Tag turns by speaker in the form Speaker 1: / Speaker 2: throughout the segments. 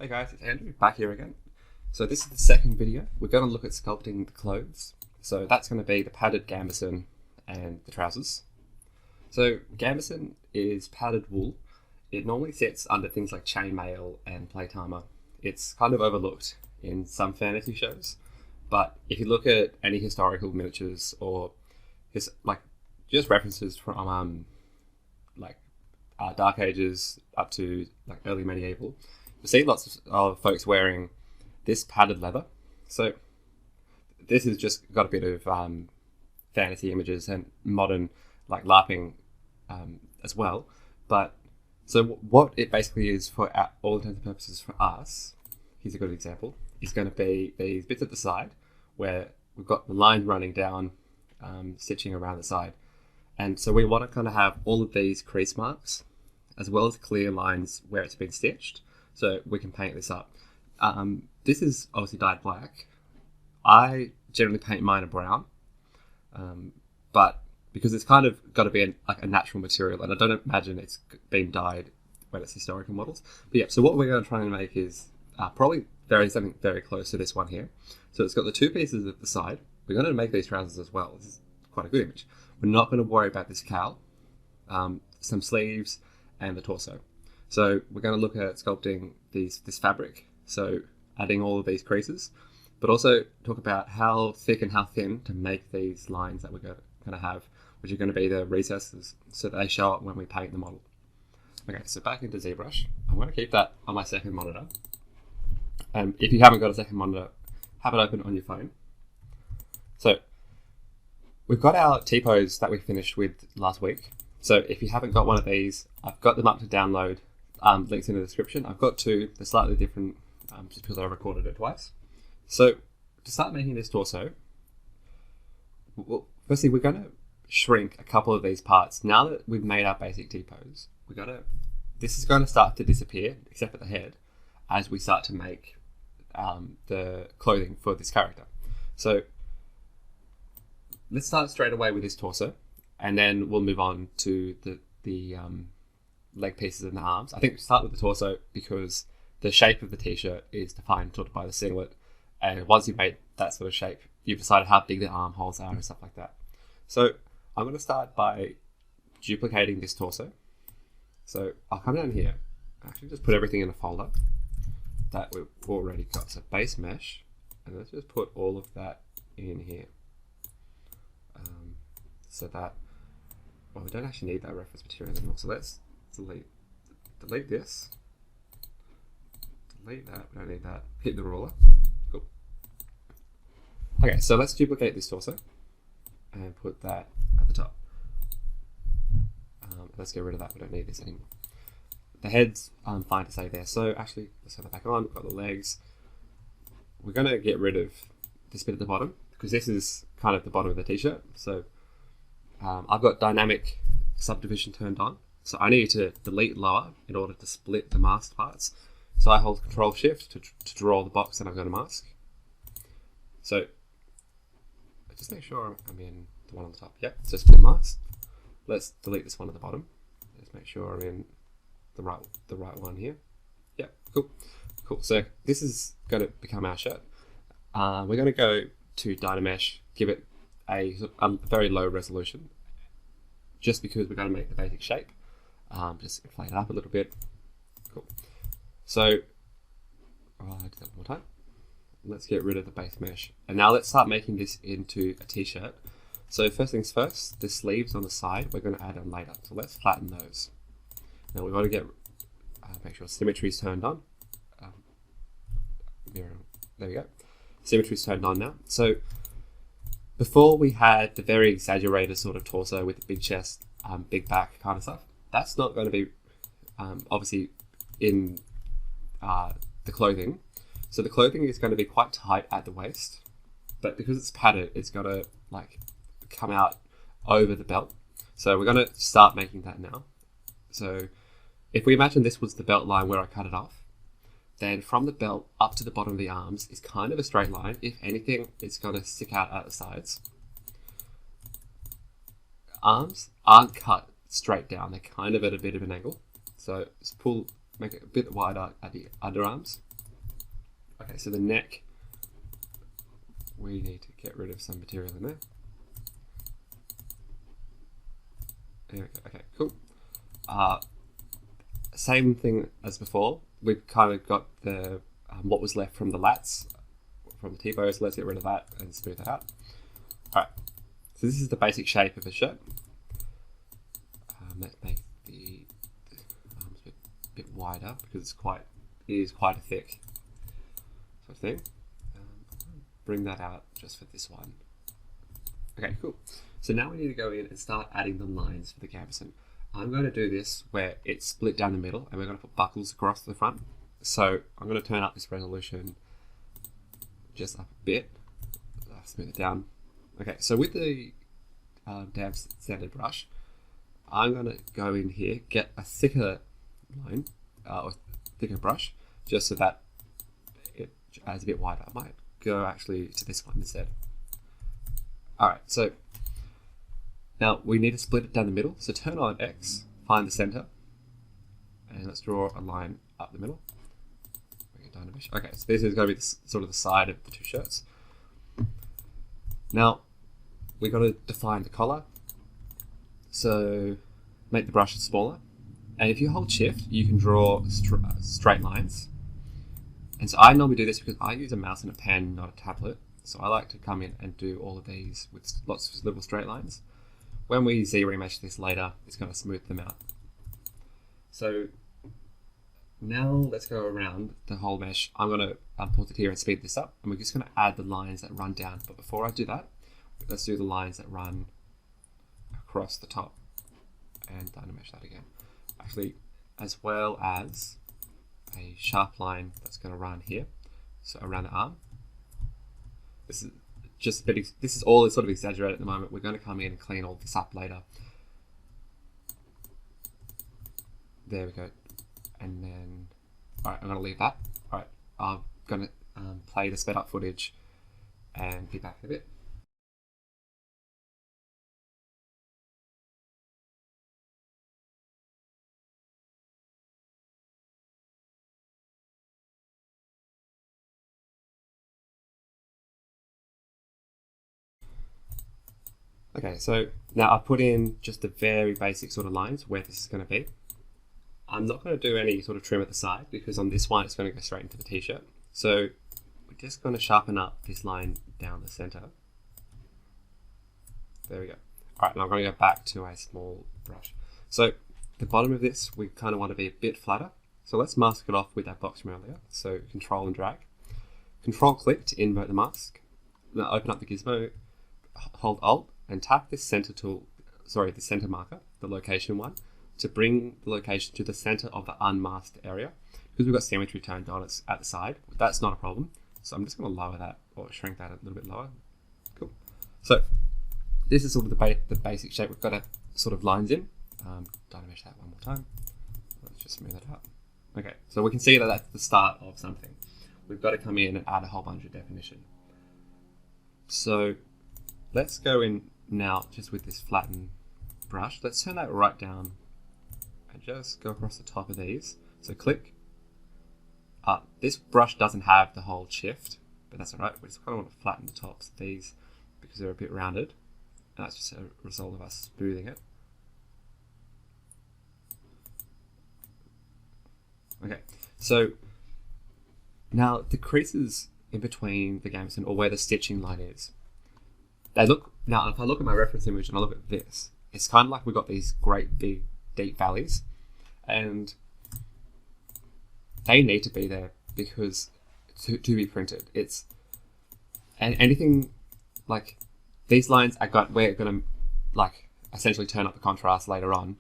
Speaker 1: Hey guys, it's Andrew back here again. So this is the second video. We're going to look at sculpting the clothes. So that's going to be the padded Gambeson and the trousers. So Gambeson is padded wool. It normally sits under things like chainmail and plate armor. It's kind of overlooked in some fantasy shows, but if you look at any historical miniatures or just references from Dark Ages up to like early medieval, you see lots of folks wearing this padded leather. So this has just got a bit of fantasy images and modern like LARPing as well. But so what it basically is for all intents and purposes for us, here's a good example, is going to be these bits at the side where we've got the line running down, stitching around the side. And so we want to kind of have all of these crease marks as well as clear lines where it's been stitched, so we can paint this up. This is obviously dyed black. I generally paint mine a brown, but because it's kind of got to be a natural material, and I don't imagine it's been dyed when it's historical models. But yeah, so what we're going to try and make is probably something very close to this one here. So it's got the two pieces at the side. We're going to make these trousers as well. This is quite a good image. We're not going to worry about this cowl, some sleeves, and the torso. So we're going to look at sculpting this fabric, so adding all of these creases, but also talk about how thick and how thin to make these lines that we're going to have, which are going to be the recesses, so that they show up when we paint the model. Okay, so back into ZBrush. I'm going to keep that on my second monitor. If you haven't got a second monitor, have it open on your phone. So we've got our T-pose that we finished with last week. So if you haven't got one of these, I've got them up to download. Links in the description. I've got two. They're slightly different just because I recorded it twice. So to start making this torso, firstly we're going to shrink a couple of these parts. Now that we've made our basic T-pose, this is going to start to disappear, except at the head, as we start to make the clothing for this character. So let's start straight away with this torso, and then we'll move on to the leg pieces and the arms. I think we start with the torso because the shape of the t-shirt is defined sort of by the singlet, and once you've made that sort of shape, you've decided how big the armholes are and stuff like that. So I'm going to start by duplicating this torso. So I'll come down here, actually just put everything in a folder that we've already got. So base mesh, and let's just put all of that in here. So that, well, we don't actually need that reference material anymore. So let's delete this, delete that, we don't need that, hit the ruler, cool. Okay, so let's duplicate this torso and put that at the top. Let's get rid of that, we don't need this anymore. The head's fine to stay there. So actually, let's have it back on, we've got the legs. We're gonna get rid of this bit at the bottom because this is kind of the bottom of the t-shirt. So I've got dynamic subdivision turned on. So I need to delete lower in order to split the masked parts. So I hold Control Shift to draw the box that I'm going to mask. So just make sure I'm in the one on the top. Yep, so split mask. Let's delete this one at the bottom. Let's make sure I'm in the right one here. Yep, cool. So this is going to become our shirt. We're going to go to Dynamesh, give it a very low resolution, just because we're going to make the basic shape. Just inflate it up a little bit. Cool. So I'll do that one more time. Let's get rid of the base mesh. And now let's start making this into a t-shirt. So first things first, the sleeves on the side, we're going to add on later. So let's flatten those. Now we've got to make sure symmetry is turned on. There we go. Symmetry is turned on now. So before we had the very exaggerated sort of torso with the big chest, big back kind of stuff. That's not going to be obviously in the clothing. So the clothing is going to be quite tight at the waist, but because it's padded, it's got to like come out over the belt. So we're going to start making that now. So if we imagine this was the belt line where I cut it off, then from the belt up to the bottom of the arms is kind of a straight line. If anything, it's going to stick out at the sides. Arms aren't cut straight down, they're kind of at a bit of an angle. So just make it a bit wider at the underarms. Okay, so the neck, we need to get rid of some material in there. There we go. Okay, cool. Same thing as before. We've kind of got the what was left from the lats, from the T-bows. Let's get rid of that and smooth that out. All right. So this is the basic shape of a shirt. Let's make the arms a bit wider because it is quite a thick sort of thing. Bring that out just for this one. Okay, cool. So now we need to go in and start adding the lines for the Gambeson. I'm going to do this where it's split down the middle and we're going to put buckles across the front. So I'm going to turn up this resolution just up a bit. Smooth it down. Okay, so with the damp standard brush, I'm going to go in here, get a thicker line, or thicker brush, just so that it adds a bit wider. I might go actually to this one instead. Alright, so now we need to split it down the middle. So turn on X, find the center, and let's draw a line up the middle. Okay, so this is going to be sort of the side of the two shirts. Now we've got to define the collar. So make the brush smaller, and if you hold shift, you can draw straight lines. And so I normally do this because I use a mouse and a pen, not a tablet. So I like to come in and do all of these with lots of little straight lines. When we Z-remesh this later, it's going to smooth them out. So now let's go around the whole mesh. I'm going to pause it here and speed this up, and we're just going to add the lines that run down. But before I do that, let's do the lines that run across the top and Dynamesh that again. Actually, as well as a sharp line that's going to run here, so around the arm. This is just a bit. This is all sort of exaggerated at the moment. We're going to come in and clean all this up later. There we go. And then, all right, I'm going to leave that. All right, I'm going to play the sped up footage and be back in a bit. Okay, so now I've put in just the very basic sort of lines where this is going to be. I'm not going to do any sort of trim at the side because on this one it's going to go straight into the t-shirt. So we're just going to sharpen up this line down the center. There we go. All right, now I'm going to go back to a small brush. So the bottom of this, we kind of want to be a bit flatter. So let's mask it off with that box from earlier. So control and drag. Control click to invert the mask. Now open up the gizmo, hold Alt, and tap this center tool, the center marker, the location one, to bring the location to the center of the unmasked area. Because we've got symmetry turned on, it's at the side. That's not a problem. So I'm just going to lower that or shrink that a little bit lower. Cool. So this is sort of the basic shape. We've got a sort of lines in. Dynamesh that one more time. Let's just smooth it out. Okay, so we can see that that's the start of something. We've got to come in and add a whole bunch of definition. So let's go in now just with this flattened brush. Let's turn that right down and just go across the top of these. So click. This brush doesn't have the whole shift, but that's alright. We just kind of want to flatten the tops of these because they're a bit rounded. And that's just a result of us smoothing it. Okay, so now the creases in between the Gambeson, or where the stitching line is, they look, now if I look at my reference image and I look at this, it's kind of like we've got these great big deep valleys, and they need to be there because to be printed. It's, and anything like these lines we're going to like essentially turn up the contrast later on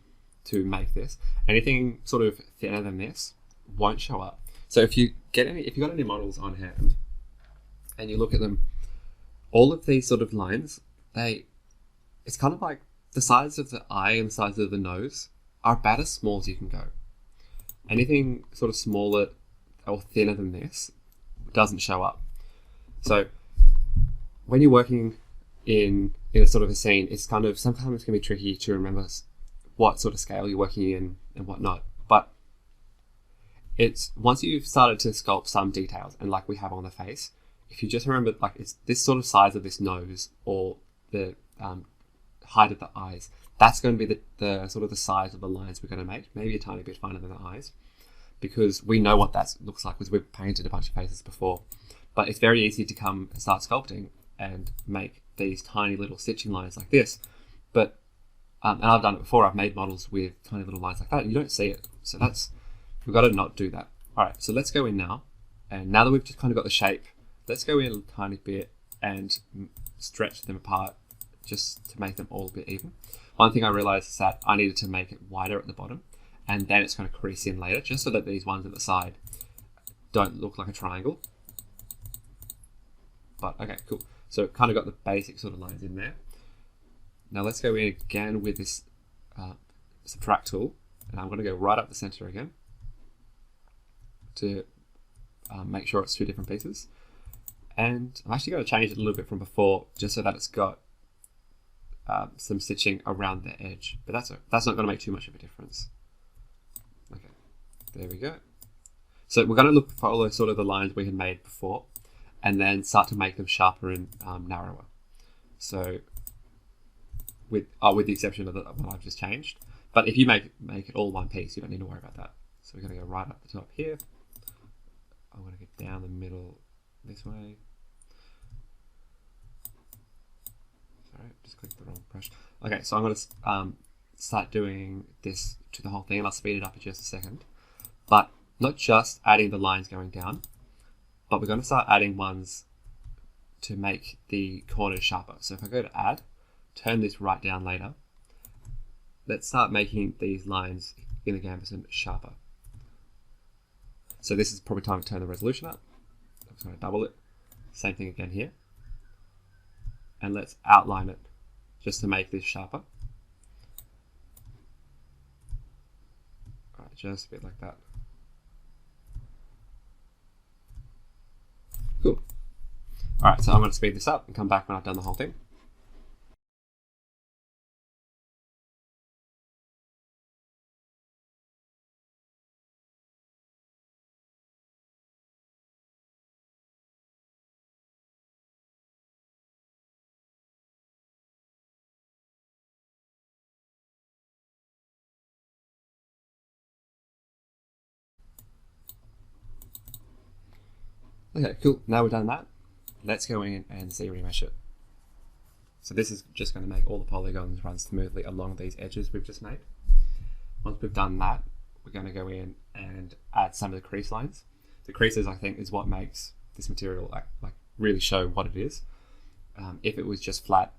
Speaker 1: to make this. Anything sort of thinner than this won't show up. So if you got any models on hand and you look at them, all of these sort of lines, it's kind of like the size of the eye and the size of the nose are about as small as you can go. Anything sort of smaller or thinner than this doesn't show up. So when you're working in a sort of a scene, it's kind of, sometimes it can be tricky to remember what sort of scale you're working in and whatnot. But it's once you've started to sculpt some details, and like we have on the face, if you just remember, like it's this sort of size of this nose or the height of the eyes, that's going to be the sort of the size of the lines we're going to make, maybe a tiny bit finer than the eyes, because we know what that looks like because we've painted a bunch of faces before. But it's very easy to come and start sculpting and make these tiny little stitching lines like this. But and I've done it before. I've made models with tiny little lines like that, and you don't see it. So we've got to not do that. All right, so let's go in now. And now that we've just kind of got the shape, let's go in a tiny bit and stretch them apart just to make them all a bit even. One thing I realized is that I needed to make it wider at the bottom, and then it's going to crease in later, just so that these ones at the side don't look like a triangle. But okay, cool. So kind of got the basic sort of lines in there. Now let's go in again with this subtract tool, and I'm going to go right up the center again to make sure it's two different pieces. And I'm actually going to change it a little bit from before, just so that it's got some stitching around the edge. But that's not going to make too much of a difference. Okay, there we go. So we're going to follow sort of the lines we had made before, and then start to make them sharper and narrower. So with the exception of the one I've just changed. But if you make it all one piece, you don't need to worry about that. So we're going to go right up the top here. I'm going to go down the middle this way. Sorry, just clicked the wrong brush. Okay, so I'm going to start doing this to the whole thing, and I'll speed it up in just a second. But not just adding the lines going down, but we're going to start adding ones to make the corners sharper. So if I go to add, turn this right down later, let's start making these lines in the Gambeson sharper. So this is probably time to turn the resolution up. I'm just going to double it. Same thing again here. And let's outline it just to make this sharper. All right, just a bit like that. Cool. All right, so I'm going to speed this up and come back when I've done the whole thing. Okay, cool. Now we've done that, let's go in and Z-remesh it. So this is just going to make all the polygons run smoothly along these edges we've just made. Once we've done that, we're going to go in and add some of the crease lines. The creases, I think, is what makes this material like really show what it is. If it was just flat,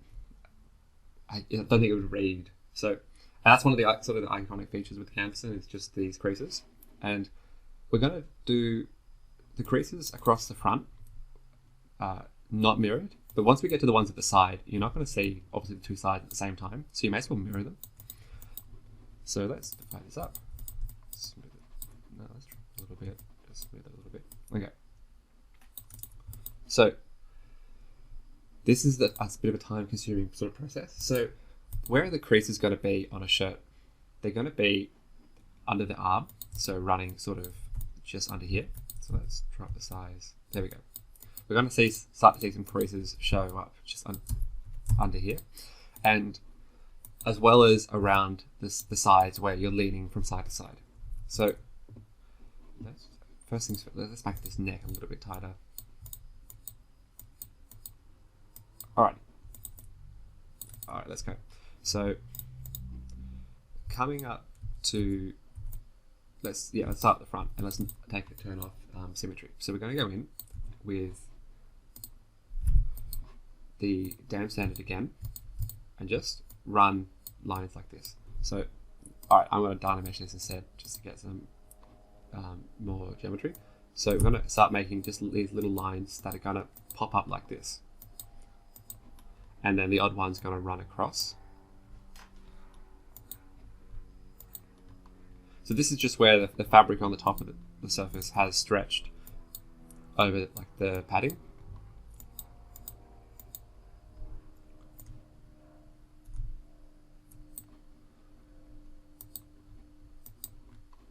Speaker 1: I don't think it would read. So, and that's one of the sort of the iconic features with Gambeson is just these creases. And we're going to do the creases across the front, not mirrored, but once we get to the ones at the side, you're not going to see obviously the two sides at the same time, so you may as well mirror them. So let's divide this up. Smooth it. No, let's try a little bit. Just smooth it a little bit. Okay. So this is a bit of a time-consuming sort of process. So where are the creases going to be on a shirt? They're going to be under the arm, so running sort of just under here. So let's drop the size. There we go. We're going to start to see some creases show up just under here, and as well as around the sides where you're leaning from side to side. So first things first, let's make this neck a little bit tighter. All right, let's go. So coming up to let's start at the front and let's take the turn off symmetry. So we're going to go in with the dam standard again and just run lines like this. So alright, I'm going to dynamesh this instead just to get some more geometry. So we're going to start making just these little lines that are going to pop up like this, and then the odd one's going to run across. So this is just where the fabric on the top of the surface has stretched over like the padding.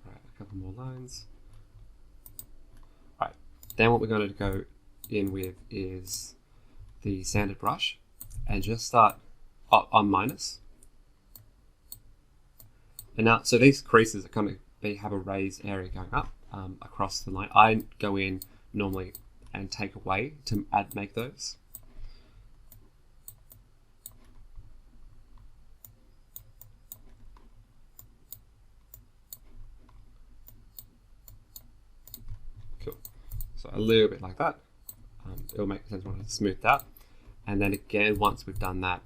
Speaker 1: Alright, a couple more lines. Then what we're going to go in with is the sanded brush and just start on minus. And now, so these creases are going to have a raised area going up across the line. I go in normally and take away to make those. Cool. So a little bit like that. It'll make sense when it's smoothed out. And then again, once we've done that,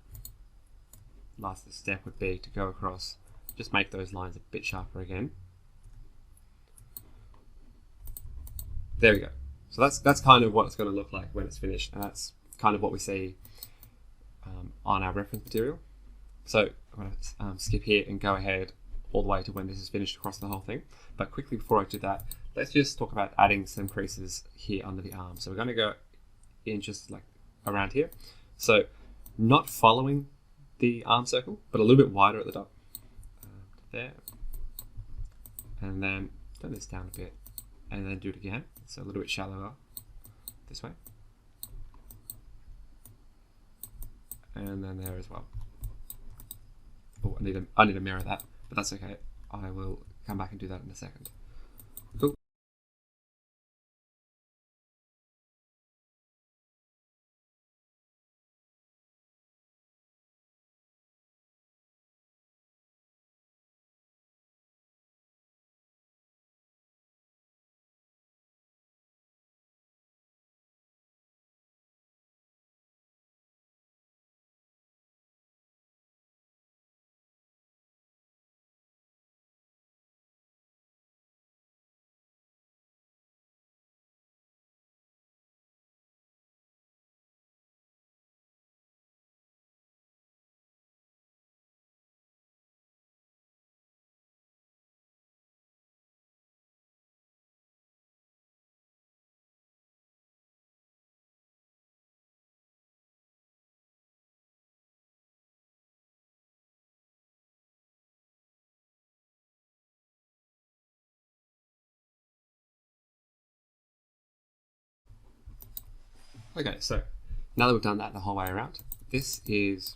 Speaker 1: last step would be to go across, just make those lines a bit sharper again. There we go. So that's kind of what it's going to look like when it's finished, and that's kind of what we see on our reference material. So I'm going to skip here and go ahead all the way to when this is finished across the whole thing. But quickly before I do that, let's just talk about adding some creases here under the arm. So we're going to go in just like around here. So not following the arm circle, but a little bit wider at the top. There. And then turn this down a bit and then do it again. So a little bit shallower this way. And then there as well. Oh, I need to mirror that, but that's okay. I will come back and do that in a second. Cool. Okay, so now that we've done that the whole way around, this is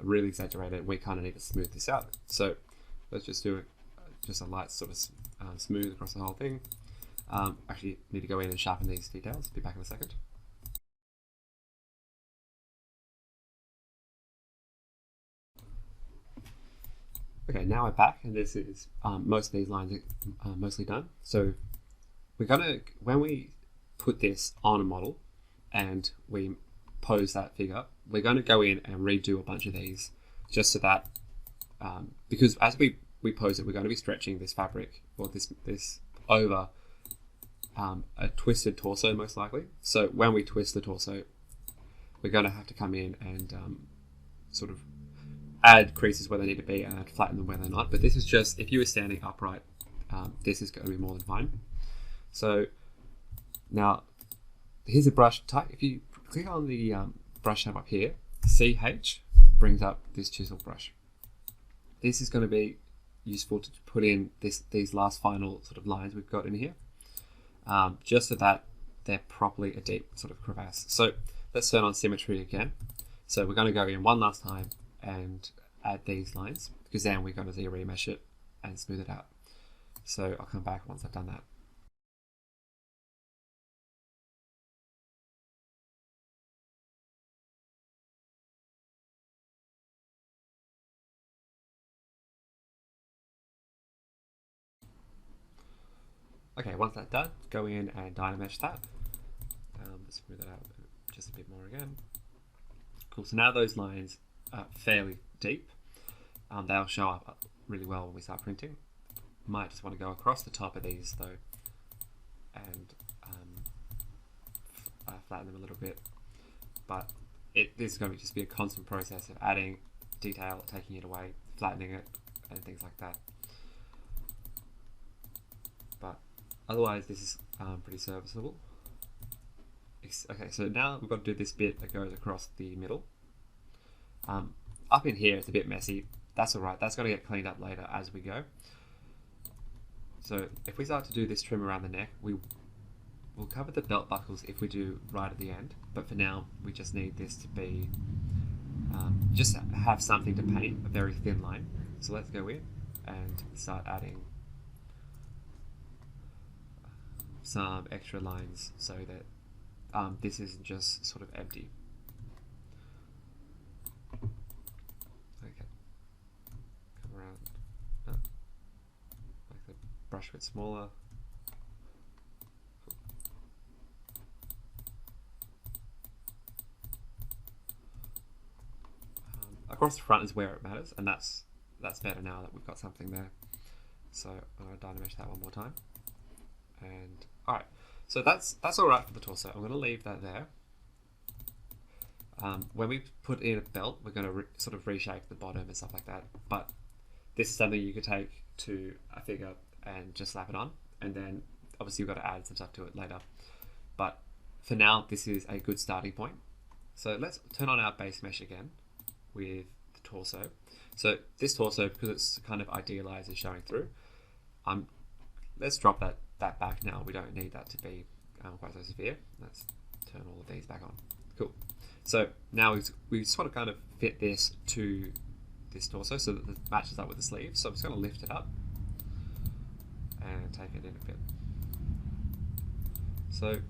Speaker 1: really exaggerated. We kind of need to smooth this out. So let's just do it, just a light sort of smooth across the whole thing. Actually, need to go in and sharpen these details. Be back in a second. Okay, now we're back, and this is most of these lines are mostly done. So we're gonna, when we put this on a model and we pose that figure, we're going to go in and redo a bunch of these just so that because as we pose it, we're going to be stretching this fabric or this over a twisted torso most likely. So when we twist the torso, we're going to have to come in and sort of add creases where they need to be and flatten them where they're not. But this is just, if you were standing upright, this is going to be more than fine. So now here's a brush type. If you click on the brush tab up here, CH brings up this chisel brush. This is going to be useful to put in these last final sort of lines we've got in here, just so that they're properly a deep sort of crevasse. So let's turn on symmetry again. So we're going to go in one last time and add these lines, because then we're going to remesh it and smooth it out. So I'll come back once I've done that. Okay, once that's done, go in and Dynamesh that. Let's smooth it out just a bit more again. Cool, so now those lines are fairly deep. They'll show up really well when we start printing. Might just want to go across the top of these though and flatten them a little bit. But this is going to just be a constant process of adding detail, taking it away, flattening it, and things like that. But otherwise, this is pretty serviceable. Okay, so now we've got to do this bit that goes across the middle. Up in here, it's a bit messy. That's all right. That's going to get cleaned up later as we go. So if we start to do this trim around the neck, we we'll cover the belt buckles if we do right at the end, but for now we just need this to be just have something to paint, a very thin line. So let's go in and start adding some extra lines so that this isn't just sort of empty. Okay, come around, make the brush a bit smaller. Across the front is where it matters, and that's better now that we've got something there. So I'm going to dynamesh that one more time. And alright, so that's alright for the torso. I'm going to leave that there. When we put in a belt, we're going to sort of reshape the bottom and stuff like that. But this is something you could take to a figure and just slap it on. And then obviously you've got to add some stuff to it later. But for now, this is a good starting point. So let's turn on our base mesh again with the torso. So this torso, because it's kind of idealized and showing through, let's drop that back now. We don't need that to be quite so severe. Let's turn all of these back on. Cool. So now we sort of kind of fit this to this torso so that it matches up with the sleeves. So I'm just going to lift it up and take it in a bit. So,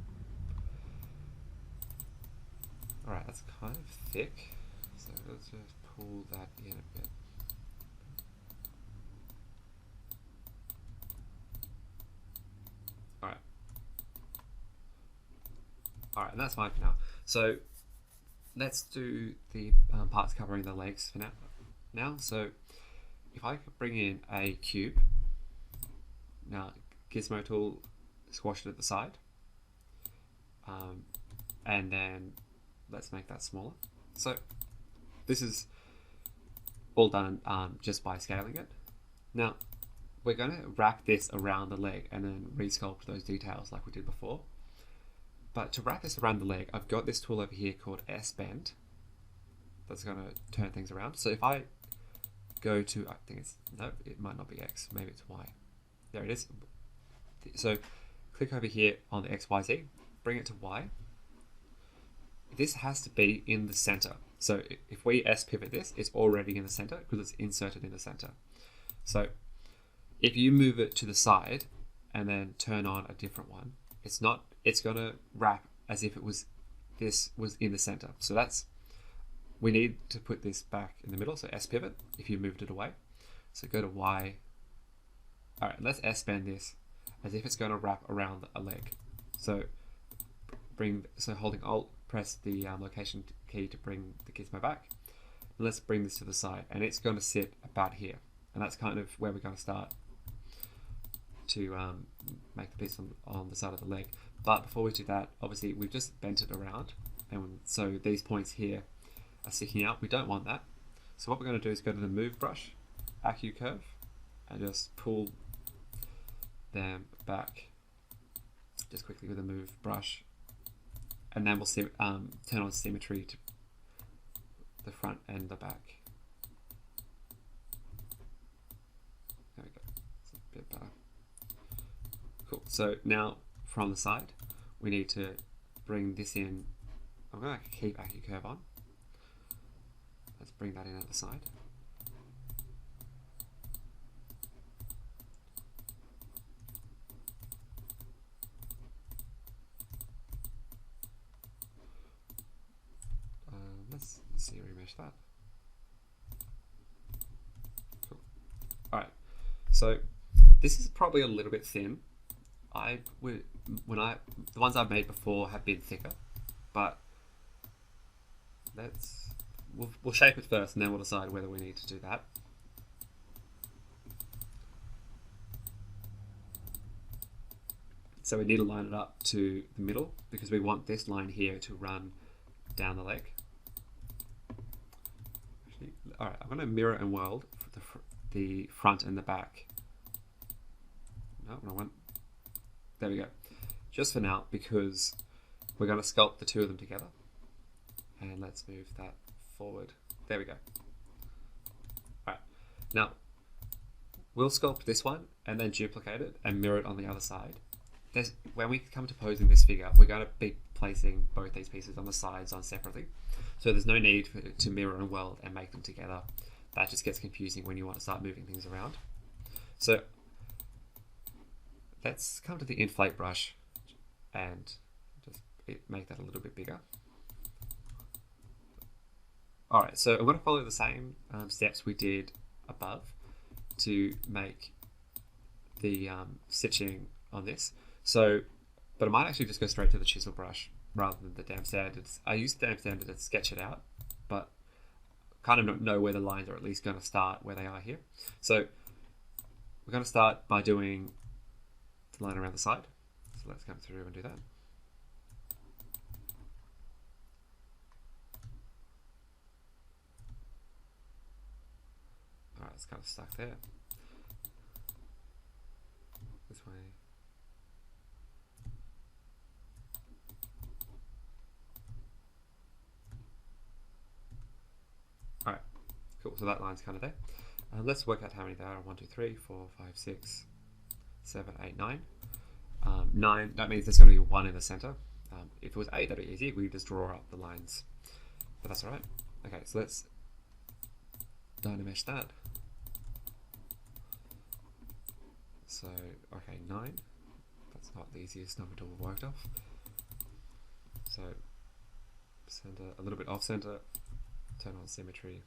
Speaker 1: alright, that's kind of thick. So let's just pull that in a bit. Alright, and that's fine for now. So let's do the parts covering the legs for now. So if I could bring in a cube, now Gizmo tool, squash it at the side, and then let's make that smaller. So this is all done just by scaling it. Now we're going to wrap this around the leg and then resculpt those details like we did before. But to wrap this around the leg, I've got this tool over here called S-Bend that's going to turn things around. So if I go to, I think it's, no, it might not be X, maybe it's Y. There it is. So click over here on the XYZ, bring it to Y. This has to be in the center. So if we S-pivot this, it's already in the center because it's inserted in the center. So if you move it to the side and then turn on a different one, it's going to wrap as if this was in the center. So we need to put this back in the middle. So S pivot if you moved it away. So go to Y. All right, let's S bend this as if it's going to wrap around a leg. So holding Alt, press the location key to bring the gizmo back. And let's bring this to the side, and it's going to sit about here. And that's kind of where we're going to start to make the piece on the side of the leg. But before we do that, obviously we've just bent it around, and so these points here are sticking out. We don't want that. So what we're going to do is go to the Move brush, Accu Curve, and just pull them back just quickly with the Move brush, and then we'll turn on Symmetry to the front and the back. There we go. It's a bit better. Cool. So now from the side, we need to bring this in. I'm going to keep Accu Curve on. Let's bring that in at the side. Let's see, remesh that. Cool. All right. So this is probably a little bit thin. The ones I've made before have been thicker, but we'll shape it first and then we'll decide whether we need to do that. So we need to line it up to the middle because we want this line here to run down the leg. Actually, all right, I'm going to mirror and weld for the front and the back. No, I want. There we go. Just for now, because we're going to sculpt the two of them together. And let's move that forward. There we go. All right. Now, we'll sculpt this one and then duplicate it and mirror it on the other side. when we come to posing this figure, we're going to be placing both these pieces on the sides on separately. So there's no need to mirror and weld and make them together. That just gets confusing when you want to start moving things around. So let's come to the inflate brush and just make that a little bit bigger. Alright, so I'm going to follow the same steps we did above to make the stitching on this. So, but I might actually just go straight to the chisel brush rather than the damp standards. I use the damp standard to sketch it out, but kind of know where the lines are at least going to start where they are here. So we're going to start by doing the line around the side. So let's come through and do that. Alright, it's kind of stuck there. This way. Alright, cool. So that line's kind of there. Let's work out how many there are. 1, 2, 3, 4, 5, 6, 7, 8, 9. 9, that means there's going to be 1 in the center. If it was 8, that'd be easy. We just draw up the lines. But that's alright. Okay, so let's dynamesh that. So, okay, 9. That's not the easiest number to have worked off. So, center, a little bit off center, turn on symmetry,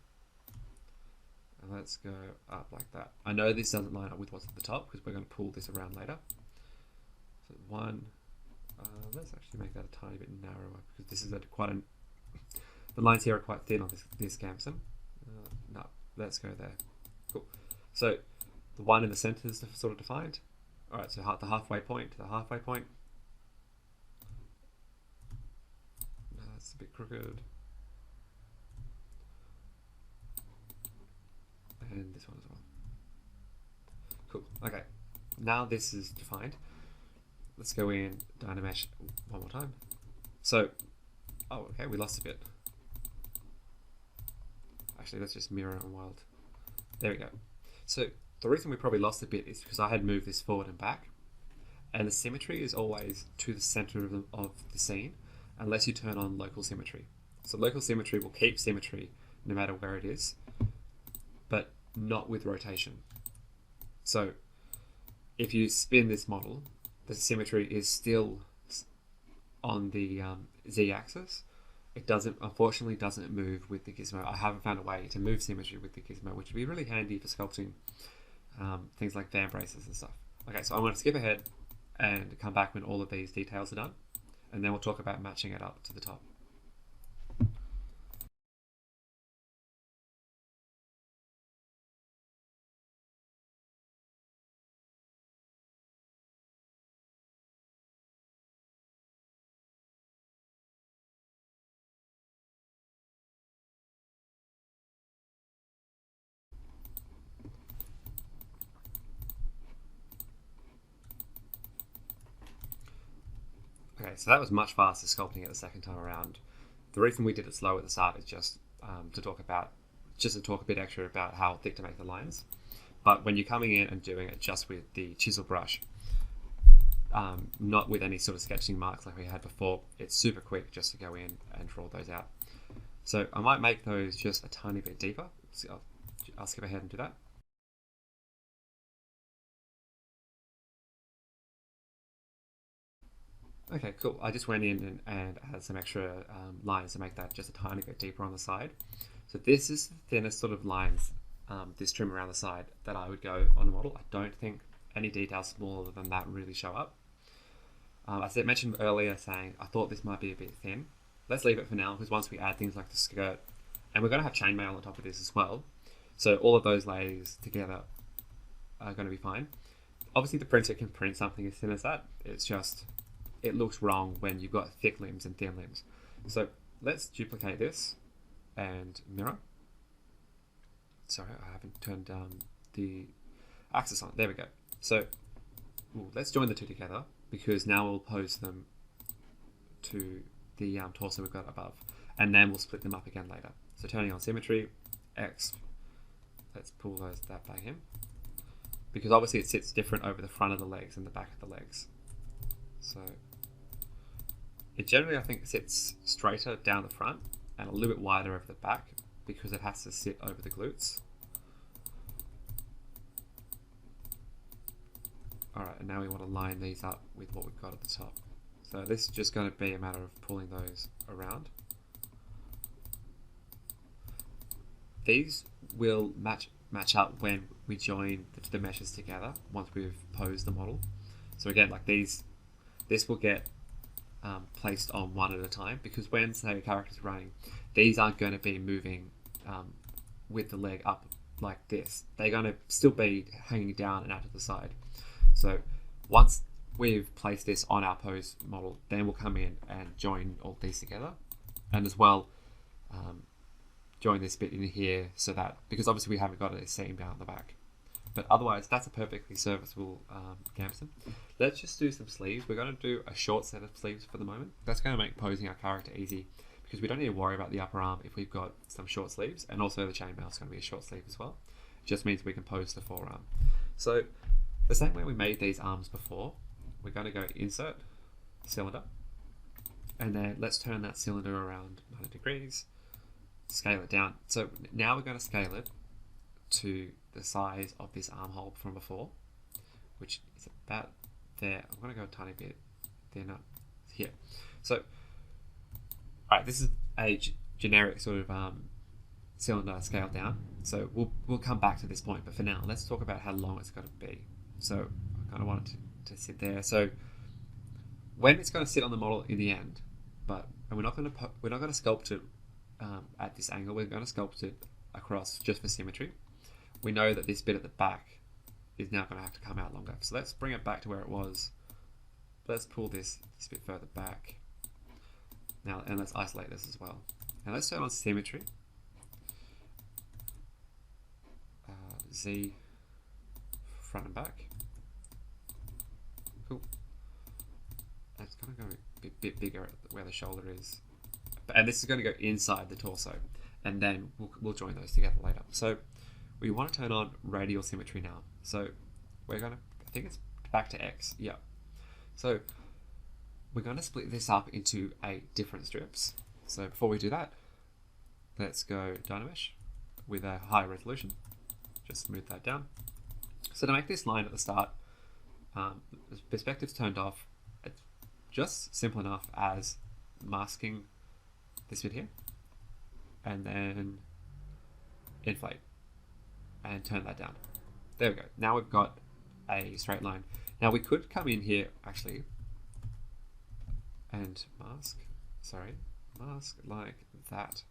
Speaker 1: and let's go up like that. I know this doesn't line up with what's at the top because we're going to pull this around later. So 1, let's actually make that a tiny bit narrower because this is the lines here are quite thin on this Gambeson. No, let's go there. Cool. So the 1 in the center is sort of defined. Alright, so the halfway point to the halfway point. No, that's a bit crooked. And this one as well. Cool. Okay, now this is defined. Let's go in, dynamesh one more time. So, oh, okay, we lost a bit. Actually, let's just mirror and weld. There we go. So the reason we probably lost a bit is because I had moved this forward and back, and the symmetry is always to the center of the scene unless you turn on local symmetry. So local symmetry will keep symmetry no matter where it is, but not with rotation. So if you spin this model, the symmetry is still on the z-axis. It unfortunately doesn't move with the gizmo. I haven't found a way to move symmetry with the gizmo, which would be really handy for sculpting things like fan braces and stuff. Okay, so I'm going to skip ahead and come back when all of these details are done, and then we'll talk about matching it up to the top. Okay, so that was much faster sculpting it the second time around. The reason we did it slow at the start is just to talk a bit extra about how thick to make the lines. But when you're coming in and doing it just with the chisel brush, not with any sort of sketching marks like we had before, it's super quick just to go in and draw those out. So I might make those just a tiny bit deeper. So I'll skip ahead and do that. Okay, cool. I just went in and added some extra lines to make that just a tiny bit deeper on the side. So this is the thinnest sort of lines, this trim around the side, that I would go on a model. I don't think any details smaller than that really show up. As I mentioned earlier, saying I thought this might be a bit thin. Let's leave it for now, because once we add things like the skirt, and we're going to have chainmail on top of this as well, so all of those layers together are going to be fine. Obviously the printer can print something as thin as that. It's just, it looks wrong when you've got thick limbs and thin limbs. So let's duplicate this and mirror. Sorry, I haven't turned the axis on. There we go. So let's join the two together, because now we'll pose them to the torso we've got above, and then we'll split them up again later. So turning on symmetry, X, let's pull that back in, because obviously it sits different over the front of the legs and the back of the legs. So it generally, I think, sits straighter down the front and a little bit wider over the back because it has to sit over the glutes. Alright, and now we want to line these up with what we've got at the top. So this is just going to be a matter of pulling those around. These will match up when we join the meshes together once we've posed the model. So again, like this will get placed on one at a time, because when, say, a character's running, these aren't going to be moving with the leg up like this. They're going to still be hanging down and out to the side. So once we've placed this on our pose model, then we'll come in and join all these together, and as well join this bit in here, so that, because obviously we haven't got a seam down the back. But otherwise, that's a perfectly serviceable Gambeson. Let's just do some sleeves. We're going to do a short set of sleeves for the moment. That's going to make posing our character easy, because we don't need to worry about the upper arm if we've got some short sleeves, and also the chainmail is going to be a short sleeve as well. It just means we can pose the forearm. So the same way we made these arms before, we're going to go insert cylinder, and then let's turn that cylinder around 90 degrees, scale it down. So now we're going to scale it to the size of this armhole from before, which is about there. I'm going to go a tiny bit there, not here. So, alright, this is a generic sort of cylinder scale down. So we'll come back to this point, but for now, let's talk about how long it's got to be. So I kind of want it to sit there. So when it's going to sit on the model in the end, and we're not going to sculpt it at this angle. We're going to sculpt it across just for symmetry. We know that this bit at the back is now going to have to come out longer. So let's bring it back to where it was. Let's pull this bit further back. Now, and let's isolate this as well. Now let's turn on symmetry. Z front and back. Cool. That's going to go a bit bigger where the shoulder is. And this is going to go inside the torso, and then we'll join those together later. So we want to turn on radial symmetry now. So we're going to, I think it's back to X, yeah. So we're going to split this up into 8 different strips. So before we do that, let's go Dynamesh with a higher resolution. Just smooth that down. So to make this line at the start, the perspective's turned off. It's just simple enough as masking this bit here, and then inflate and turn that down. There we go. Now we've got a straight line. Now we could come in here actually and mask like that.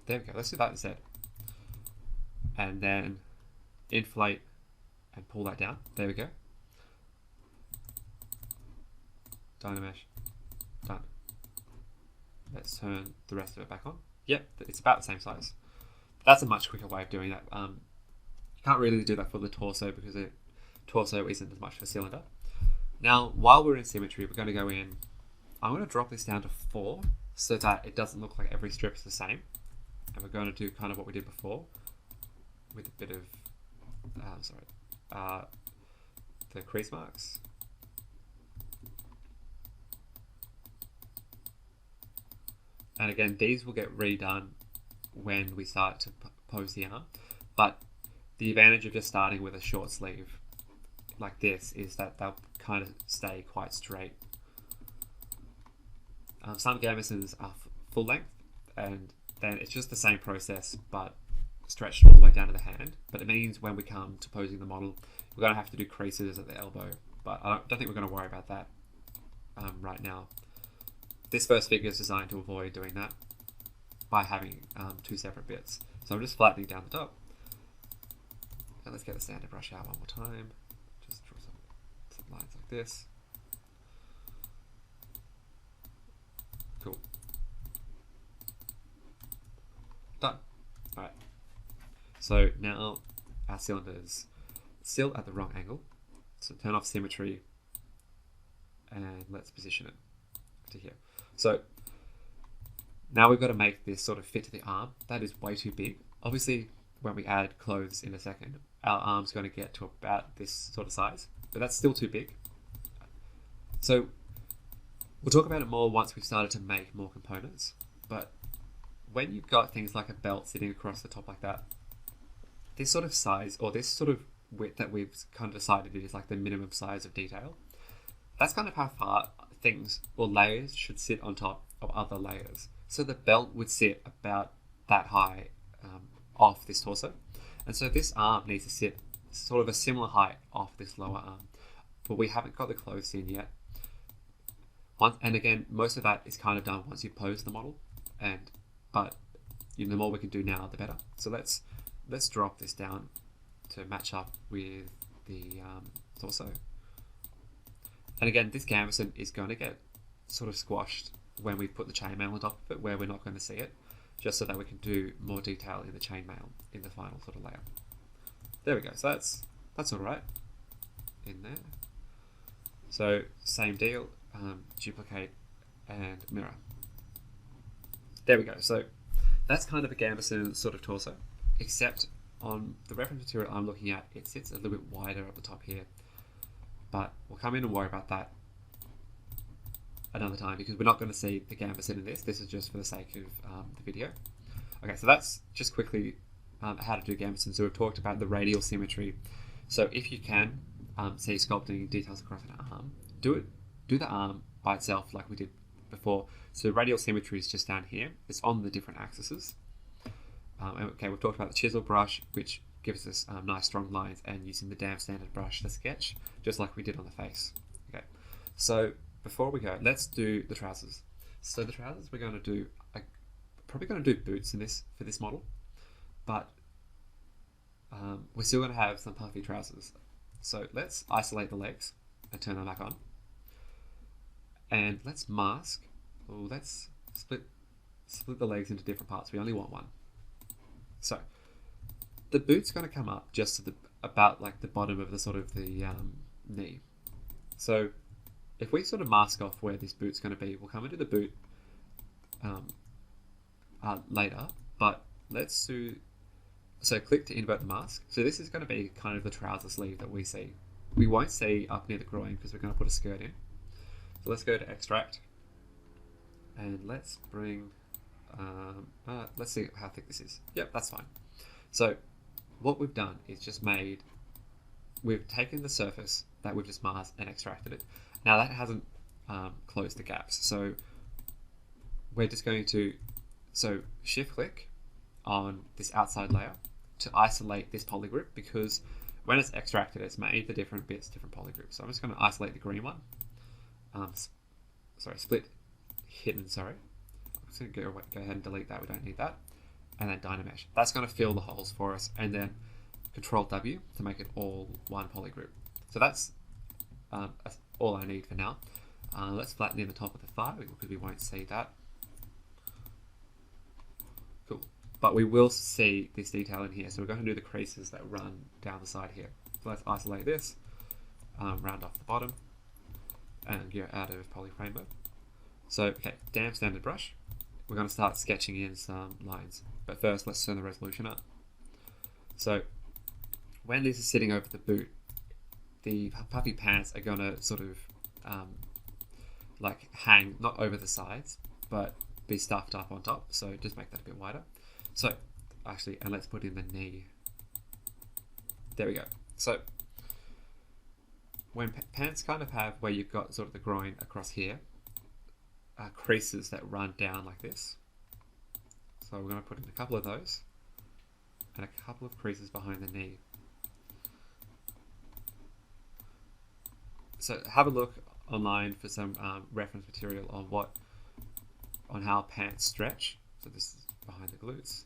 Speaker 1: There we go. Let's do that instead. And then inflate and pull that down. There we go. Dynamesh. Done. Let's turn the rest of it back on. Yep, it's about the same size. That's a much quicker way of doing that. You can't really do that for the torso because the torso isn't as much of a cylinder. Now, while we're in symmetry, we're going to go in. I'm going to drop this down to 4 so that it doesn't look like every strip is the same. And we're going to do kind of what we did before with a bit of, the crease marks. And again, these will get redone when we start to pose the arm. But the advantage of just starting with a short sleeve like this is that they'll kind of stay quite straight. Some Gambesons are full length, and then it's just the same process but stretched all the way down to the hand. But it means when we come to posing the model, we're going to have to do creases at the elbow. But I don't think we're going to worry about that right now. This first figure is designed to avoid doing that by having 2 separate bits. So I'm just flattening down the top. And let's get the standard brush out one more time. Just draw some lines like this. Cool. Done. Alright. So now our cylinder's still at the wrong angle. So turn off symmetry and let's position it to here. So now we've got to make this sort of fit to the arm. That is way too big. Obviously, when we add clothes in a second, our arm's going to get to about this sort of size, but that's still too big. So we'll talk about it more once we've started to make more components, but when you've got things like a belt sitting across the top like that, this sort of size, or this sort of width that we've kind of decided is like the minimum size of detail, that's kind of how far things or layers should sit on top of other layers. So the belt would sit about that high off this torso, and so this arm needs to sit sort of a similar height off this lower arm, but we haven't got the clothes in yet. And again, most of that is kind of done once you pose the model, but the more we can do now, the better. So let's drop this down to match up with the torso. And again, this Gambeson is going to get sort of squashed when we put the chainmail on top of it, where we're not going to see it, just so that we can do more detail in the chainmail in the final sort of layer. There we go. So that's all right in there. So same deal, duplicate and mirror. There we go. So that's kind of a Gambeson sort of torso, except on the reference material I'm looking at, it sits a little bit wider up the top here. But we'll come in and worry about that another time, because we're not going to see the Gambeson in this. This is just for the sake of the video. Okay, so that's just quickly how to do Gambeson. So we've talked about the radial symmetry. So if you can see sculpting details across an arm, do the arm by itself like we did before. So radial symmetry is just down here. It's on the different axes. Okay, we've talked about the chisel brush, which gives us nice strong lines, and using the damn standard brush to sketch, just like we did on the face. Okay, so before we go, let's do the trousers. So the trousers we're going to do, probably going to do boots in this for this model, but we're still going to have some puffy trousers. So let's isolate the legs and turn them back on, and let's mask. Oh, let's split the legs into different parts. We only want one. So the boot's going to come up just to about like the bottom of the sort of the knee. So if we sort of mask off where this boot's going to be, we'll come into the boot later. But let's do, so click to invert the mask. So this is going to be kind of the trouser sleeve that we see. We won't see up near the groin because we're going to put a skirt in. So let's go to extract, and let's bring. Let's see how thick this is. Yep, that's fine. So what we've done is just we've taken the surface that we've just masked and extracted it. Now that hasn't closed the gaps, so we're just going to shift click on this outside layer to isolate this polygroup, because when it's extracted, it's made the different bits different polygroups. So I'm just going to isolate the green one. Split hidden. Sorry. I'm just going to go ahead and delete that. We don't need that. And then Dynamesh. That's going to fill the holes for us, and then Control W to make it all one polygroup. So that's all I need for now. Let's flatten in the top of the thigh because we won't see that. Cool. But we will see this detail in here. So we're going to do the creases that run down the side here. So let's isolate this, round off the bottom, and get out of polyframe mode. So, okay, damn standard brush. We're going to start sketching in some lines. But first, let's turn the resolution up. So, when this is sitting over the boot, the puffy pants are going to sort of like hang, not over the sides, but be stuffed up on top. So just make that a bit wider. So, actually, and let's put in the knee. There we go. So, when pants kind of have where you've got sort of the groin across here, creases that run down like this. So we're going to put in a couple of those and a couple of creases behind the knee. So have a look online for some reference material on how pants stretch. So this is behind the glutes.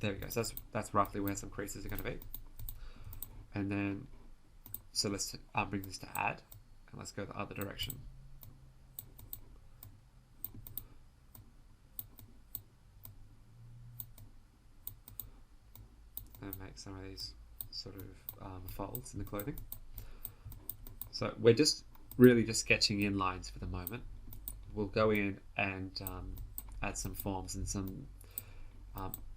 Speaker 1: There we go. So that's roughly where some creases are going to be. And then, so let's bring this to add. And let's go the other direction. And make some of these sort of folds in the clothing. So we're just really just sketching in lines for the moment. We'll go in and add some forms and some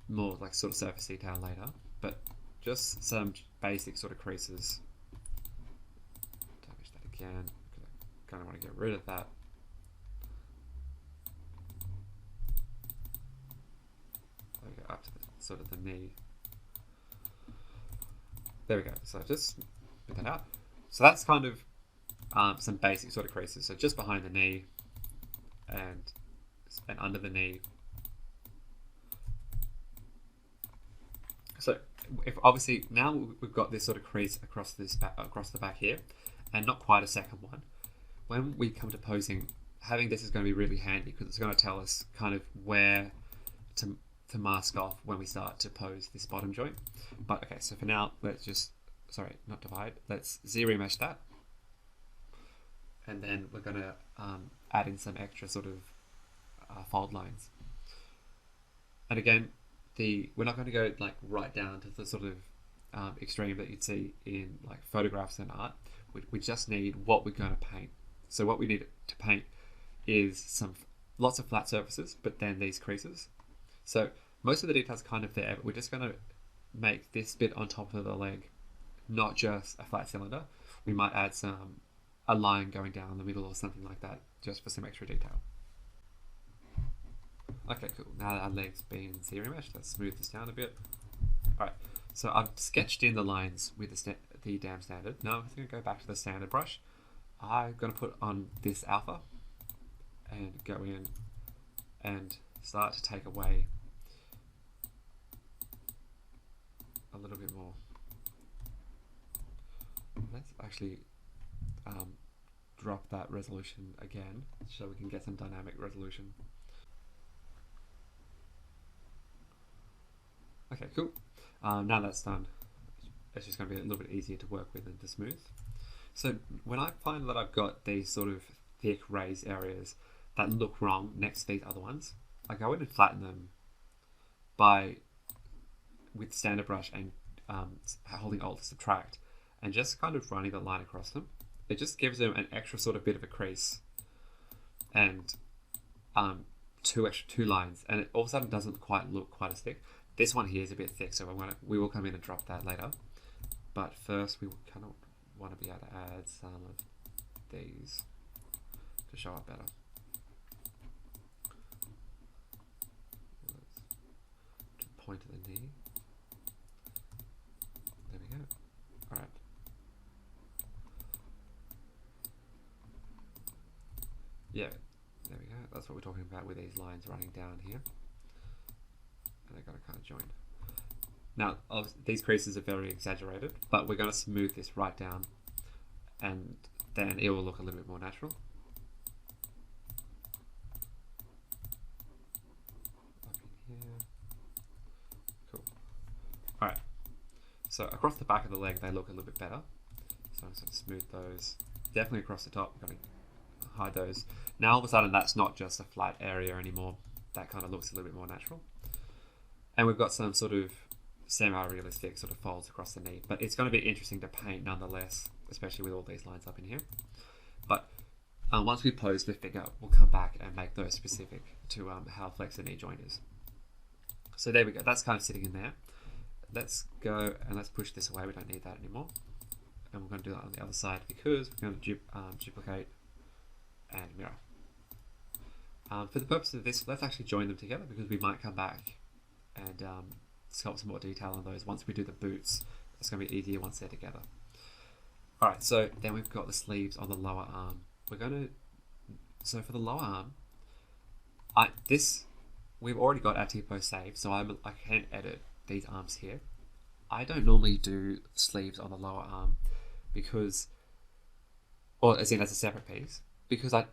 Speaker 1: more like sort of surface detail later, but just some basic sort of creases again. Kind of want to get rid of that. There we go, up to the, sort of the knee. There we go. So just put that out. So that's kind of some basic sort of creases. So just behind the knee and under the knee. So if obviously now we've got this sort of crease across this across the back here, and not quite a second one. When we come to posing, having this is going to be really handy because it's going to tell us kind of where to mask off when we start to pose this bottom joint. But okay, so for now, let's just, sorry, not divide, let's zero mesh that. And then we're going to add in some extra sort of fold lines. And again, we're not going to go like right down to the sort of extreme that you'd see in like photographs and art. We just need what we're going to paint. So what we need to paint is lots of flat surfaces, but then these creases. So most of the detail's kind of there, but we're just going to make this bit on top of the leg not just a flat cylinder. We might add a line going down the middle or something like that, just for some extra detail. Okay, cool. Now that our leg's been zero meshed, let's smooth this down a bit. Alright, so I've sketched in the lines with the dam standard. Now I'm going to go back to the standard brush. I'm going to put on this alpha and go in and start to take away a little bit more. Let's actually drop that resolution again so we can get some dynamic resolution. Okay, cool. Now that's done, it's just going to be a little bit easier to work with and to smooth. So when I find that I've got these sort of thick raised areas that look wrong next to these other ones, I go in and flatten them with standard brush and holding Alt to subtract and just kind of running the line across them. It just gives them an extra sort of bit of a crease and two lines, and it all of a sudden doesn't quite look quite as thick. This one here is a bit thick, so we will come in and drop that later. But first, we kind of want to be able to add some of these to show up better. Let's point to the knee. There we go. All right. Yeah, there we go. That's what we're talking about with these lines running down here. And they're going to kind of join. Now, these creases are very exaggerated, but we're going to smooth this right down, and then it will look a little bit more natural. Up in here. Cool. All right. So across the back of the leg, they look a little bit better. So I'm just going to smooth those. Definitely across the top, we're going to hide those. Now all of a sudden, that's not just a flat area anymore. That kind of looks a little bit more natural. And we've got some sort of semi-realistic sort of folds across the knee, but it's going to be interesting to paint nonetheless, especially with all these lines up in here. But once we pose the figure, we'll come back and make those specific to how flex the knee joint is. So there we go, that's kind of sitting in there. Let's go and let's push this away, we don't need that anymore. And we're going to do that on the other side because we're going to duplicate and mirror. For the purpose of this, let's actually join them together because we might come back and sculpt some more detail on those once we do the boots. It's going to be easier once they're together. Alright, so then we've got the sleeves on the lower arm. So for the lower arm, we've already got our T-pose saved, so I can edit these arms here. I don't normally do sleeves on the lower arm because, or as in as a separate piece, because I'm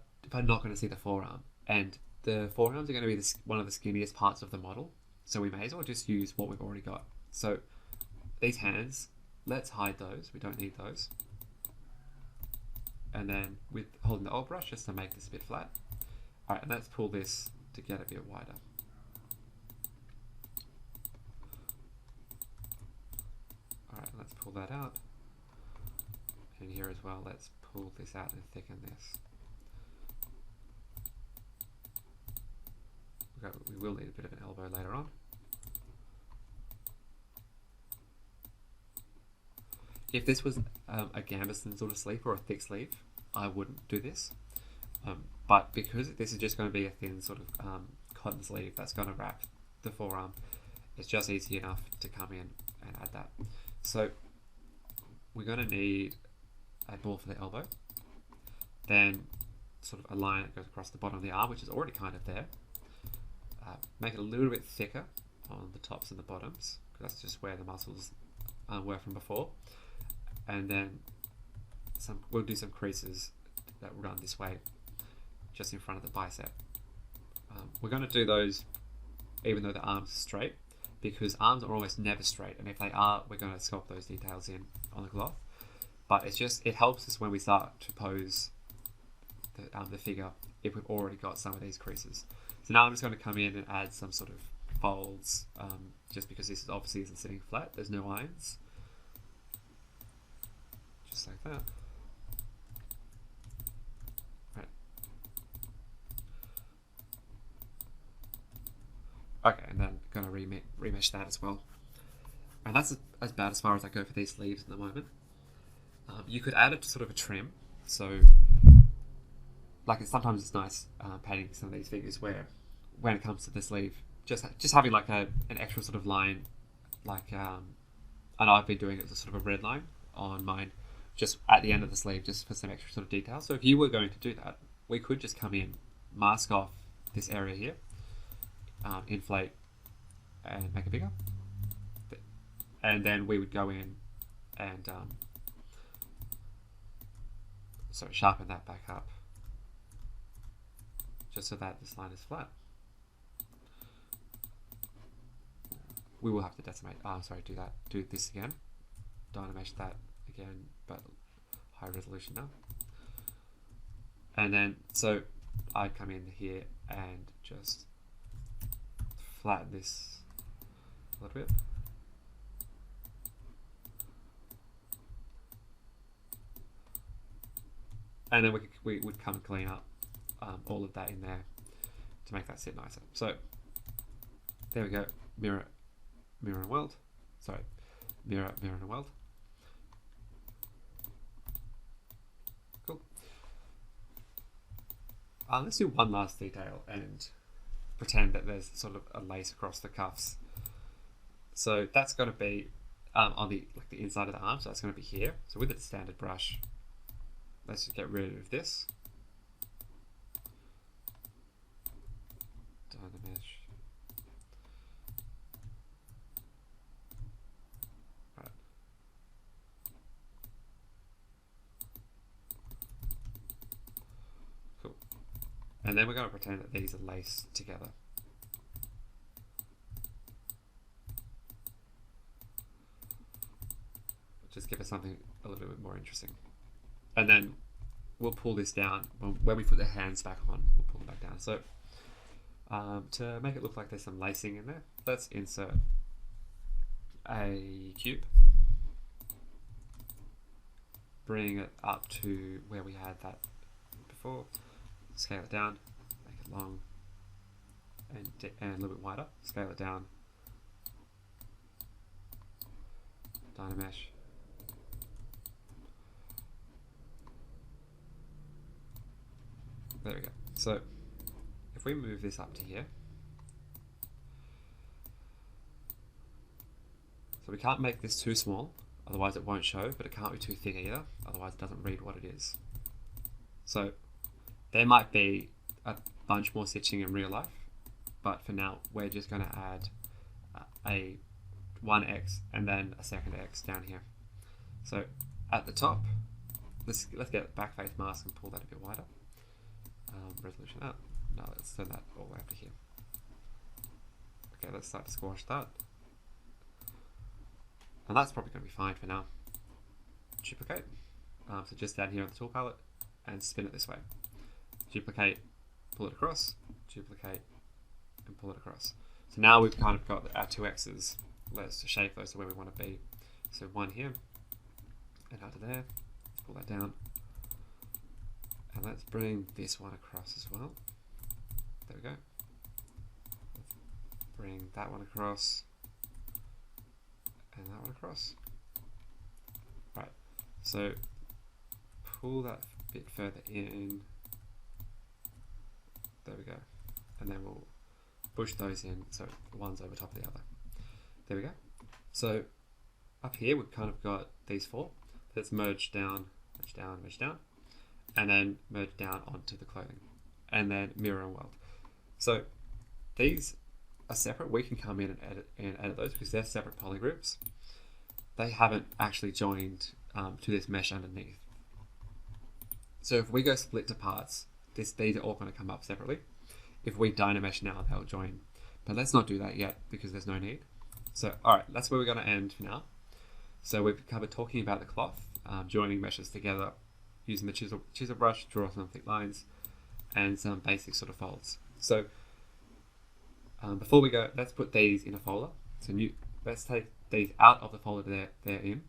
Speaker 1: not going to see the forearm, and the forearms are going to be one of the skinniest parts of the model. So we may as well just use what we've already got. So these hands, let's hide those. We don't need those. And then with holding the Alt brush just to make this a bit flat. All right, and let's pull this to get a bit wider. All right, let's pull that out. And here as well, let's pull this out and thicken this. Okay, we will need a bit of an elbow later on. If this was a Gambeson sort of sleeve or a thick sleeve, I wouldn't do this. But because this is just going to be a thin sort of cotton sleeve that's going to wrap the forearm, it's just easy enough to come in and add that. So we're going to need a ball for the elbow, then sort of a line that goes across the bottom of the arm, which is already kind of there. Make it a little bit thicker on the tops and the bottoms, because that's just where the muscles were from before. And then we'll do some creases that run this way, just in front of the bicep. We're going to do those even though the arms are straight, because arms are almost never straight, and if they are, we're going to sculpt those details in on the cloth. But it helps us when we start to pose the figure if we've already got some of these creases. So now I'm just going to come in and add some sort of folds, just because this obviously isn't sitting flat, there's no lines. Just like that. Right. Okay, and then going to remesh that as well. And that's about as far as I go for these sleeves at the moment. You could add it to sort of a trim, so sometimes it's nice painting some of these figures where when it comes to the sleeve, just having like an extra sort of line, like I know I've been doing it as a sort of a red line on mine, just at the end of the sleeve, just for some extra sort of detail. So if you were going to do that, we could just come in, mask off this area here, inflate and make it bigger, and then we would go in and sharpen that back up, just so that this line is flat. We will have to decimate. Do this again. Dynamesh that again, but high resolution now. And then, so I'd come in here and just flatten this a little bit. And then we would come and clean up all of that in there to make that sit nicer. So there we go. Mirror and weld. Sorry, mirror and weld. Cool. Let's do one last detail and pretend that there's sort of a lace across the cuffs. So that's going to be on the inside of the arm. So that's going to be here. So with the standard brush, let's just get rid of this. Dynamesh. Right. Cool. And then we're going to pretend that these are laced together. Just give us something a little bit more interesting. And then we'll pull this down. When we put the hands back on, we'll pull them back down. So to make it look like there's some lacing in there, let's insert a cube. Bring it up to where we had that before. Scale it down, make it long and a little bit wider. Scale it down. Dynamesh. There we go. So if we move this up to here, so we can't make this too small, otherwise it won't show, but it can't be too thick either, otherwise it doesn't read what it is. So there might be a bunch more stitching in real life, but for now we're just going to add a 1x and then a second X down here. So at the top, let's get a back face mask and pull that a bit wider. Resolution up. No, let's turn that all the way up to here. Okay, let's start to squash that. And that's probably going to be fine for now. Duplicate. So just down here on the tool palette and spin it this way. Duplicate, pull it across, duplicate, and pull it across. So now we've kind of got our two X's. Let's shape those to where we want to be. So one here, and out to there. Let's pull that down. And let's bring this one across as well. There we go. Let's bring that one across. And that one across. Right. So pull that a bit further in. There we go. And then we'll push those in so one's over top of the other. There we go. So up here we've kind of got these four. Let's merge down, merge down, merge down, and then merge down onto the clothing, and then mirror and weld. So these are separate. We can come in and edit those because they're separate poly groups. They haven't actually joined to this mesh underneath. So if we go split to parts, these are all going to come up separately. If we dynamesh now, they'll join. But let's not do that yet because there's no need. So alright, that's where we're going to end for now. So we've covered talking about the cloth, joining meshes together, using the chisel brush, draw some thick lines, and some basic sort of folds. So before we go, let's put these in a folder. So let's take these out of the folder they're in.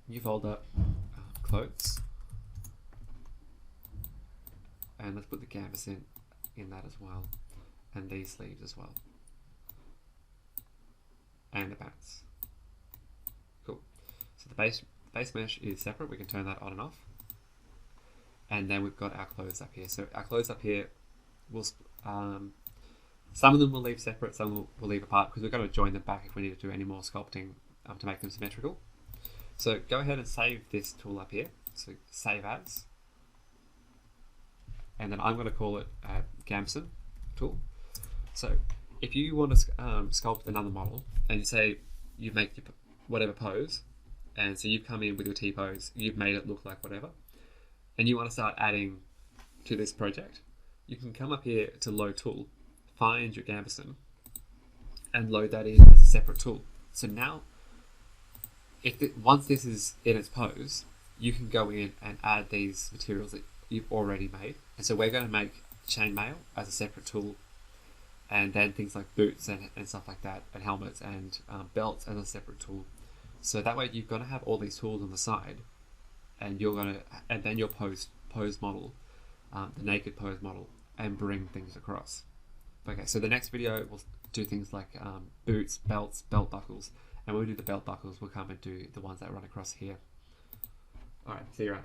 Speaker 1: New folder, clothes, and let's put the Gambeson in that as well, and these sleeves as well, and the pants. Cool. So the base mesh is separate. We can turn that on and off, and then we've got our clothes up here. So our clothes up here, will some of them we'll leave separate, some we'll leave apart because we're going to join them back if we need to do any more sculpting to make them symmetrical. So go ahead and save this tool up here. So save as, and then I'm going to call it Gambeson tool. So if you want to sculpt another model, and you say you make your whatever pose, and so you've come in with your T-pose, you've made it look like whatever, and you want to start adding to this project, you can come up here to load tool, find your Gambeson, and load that in as a separate tool. So now, once this is in its pose, you can go in and add these materials that you've already made. And so we're going to make chainmail as a separate tool, and then things like boots and stuff like that, and helmets and belts as a separate tool. So that way you're going to have all these tools on the side, and then you'll pose model, the naked pose model, and bring things across. Okay, so the next video we'll do things like boots, belts, belt buckles, and when we do the belt buckles, we'll come and do the ones that run across here. Alright, see you around.